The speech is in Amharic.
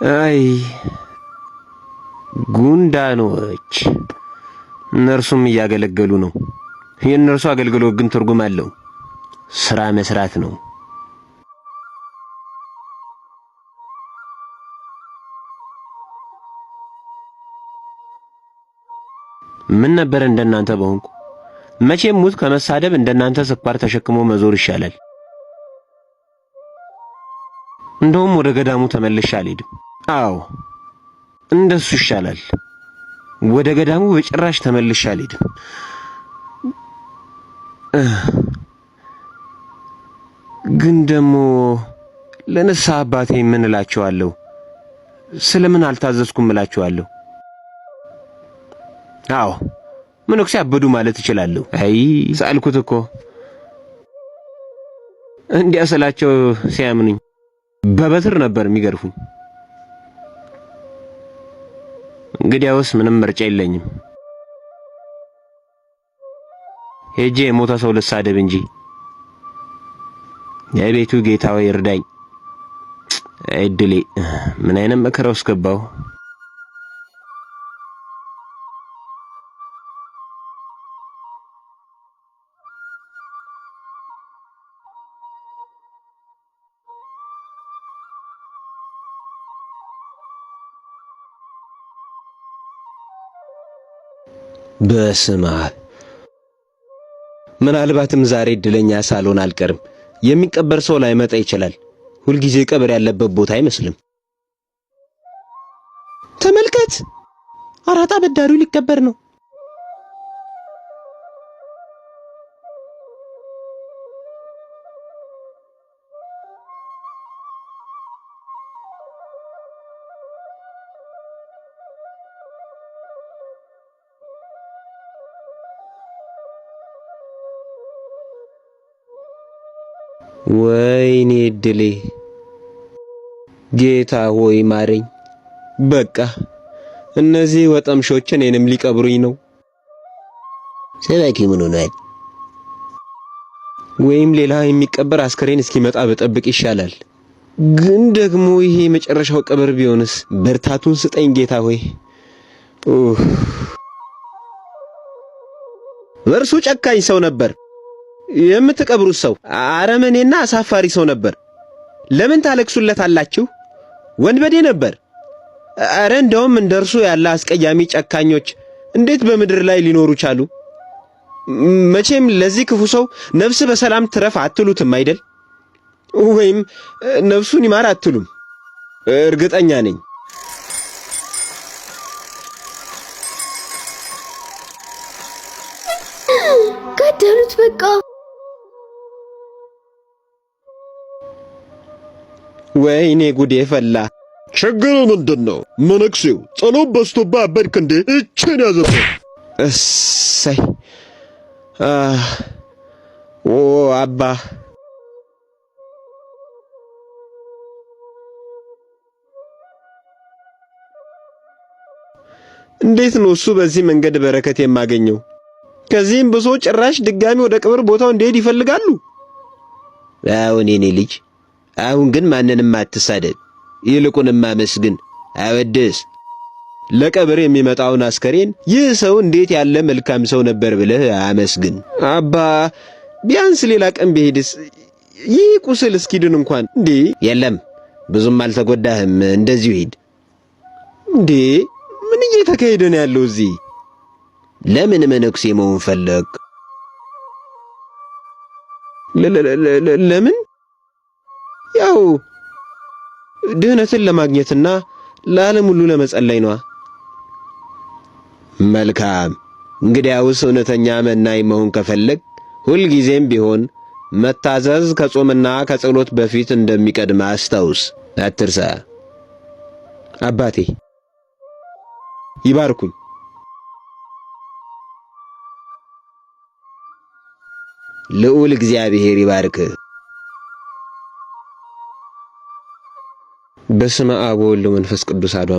አይ ጉንዳኖች እነርሱም እያገለገሉ ነው። የእነርሱ አገልግሎት ግን ትርጉም አለው። ስራ መስራት ነው። ምን ነበር እንደናንተ በሆንኩ። መቼም ሙት ከመሳደብ እንደናንተ ስኳር ተሸክሞ መዞር ይሻላል። እንደውም ወደ ገዳሙ ተመልሼ አልሄድም። አዎ እንደሱ ይሻላል። ወደ ገዳሙ በጭራሽ ተመልሼ አልሄድም። ግን ደግሞ ለንስሐ አባቴ ምን እላቸዋለሁ? ስለምን አልታዘዝኩም እላቸዋለሁ? አዎ መነኩሴ አበዱ ማለት እችላለሁ። አይ ሳልኩት እኮ እንዲያ ስላቸው ሲያምኑኝ በበትር ነበር የሚገርፉኝ። እንግዲያውስ ምንም ምርጫ የለኝም። ሄጄ የሞተ ሰው ልሳደብ እንጂ። የቤቱ ጌታ ሆይ እርዳኝ። አይድሌ ምን አይነት መከራ ውስጥ ገባሁ። በስመ አብ። ምናልባትም ዛሬ እድለኛ ሳልሆን አልቀርም። የሚቀበር ሰው ላይመጣ ይችላል። ሁልጊዜ ቀብር ያለበት ቦታ አይመስልም። ተመልከት፣ አራጣ በዳሪው ሊቀበር ነው። ወይኔ እድሌ። ጌታ ሆይ ማረኝ። በቃ እነዚህ ወጠምሾች እኔንም ሊቀብሩኝ ነው። ሰባኪ ምን ሆኗል? ወይም ሌላ የሚቀበር አስከሬን እስኪመጣ በጠብቅ ይሻላል። ግን ደግሞ ይሄ የመጨረሻው ቀብር ቢሆንስ? በርታቱን ስጠኝ ጌታ ሆይ። እርሱ ጨካኝ ሰው ነበር። የምትቀብሩት ሰው አረመኔና አሳፋሪ ሰው ነበር። ለምን ታለቅሱለታላችሁ? ወንበዴ ነበር። አረ እንደውም እንደርሱ ያለ አስቀያሚ ጨካኞች እንዴት በምድር ላይ ሊኖሩ ቻሉ? መቼም ለዚህ ክፉ ሰው ነፍስ በሰላም ትረፍ አትሉትም አይደል? ወይም ነፍሱን ይማር አትሉም? እርግጠኛ ነኝ። ገደሉት በቃ። ወይኔ ጉዴ ፈላ። ችግሩ ምንድነው? መነኩሴው ጸሎት በስቶባ አበድክ እንዴ? እችን ያዘበት። እሰይ አባ እንዴት ነው እሱ በዚህ መንገድ በረከት የማገኘው? ከዚህም ብሶ ጭራሽ ድጋሚ ወደ ቀብር ቦታው እንዲሄድ ይፈልጋሉ። አሁን የኔ ልጅ አሁን ግን ማንንም አትሳደብ፣ ይልቁንም አመስግን፣ አወድስ። ለቀብር የሚመጣውን አስከሬን ይህ ሰው እንዴት ያለ መልካም ሰው ነበር ብለህ አመስግን። አባ ቢያንስ ሌላ ቀን ቢሄድስ ይህ ቁስል እስኪድን እንኳን። እንዴ የለም ብዙም አልተጎዳህም፣ እንደዚሁ ሂድ። እንዴ ምን እየተካሄደ ነው ያለው እዚህ? ለምን መነኩሴ መሆን ፈለግ? ለምን? ያው ድህነትን ለማግኘትና ለዓለም ሁሉ ለመጸለይ ነው። መልካም። እንግዲያውስ እውነተኛ መናኝ መሆን ከፈለግ ሁልጊዜም ቢሆን መታዘዝ ከጾምና ከጸሎት በፊት እንደሚቀድም አስታውስ፣ አትርሳ። አባቴ ይባርኩኝ። ልዑል እግዚአብሔር ይባርክህ። በስመ አብ ወወልድ ወመንፈስ ቅዱስ አሐዱ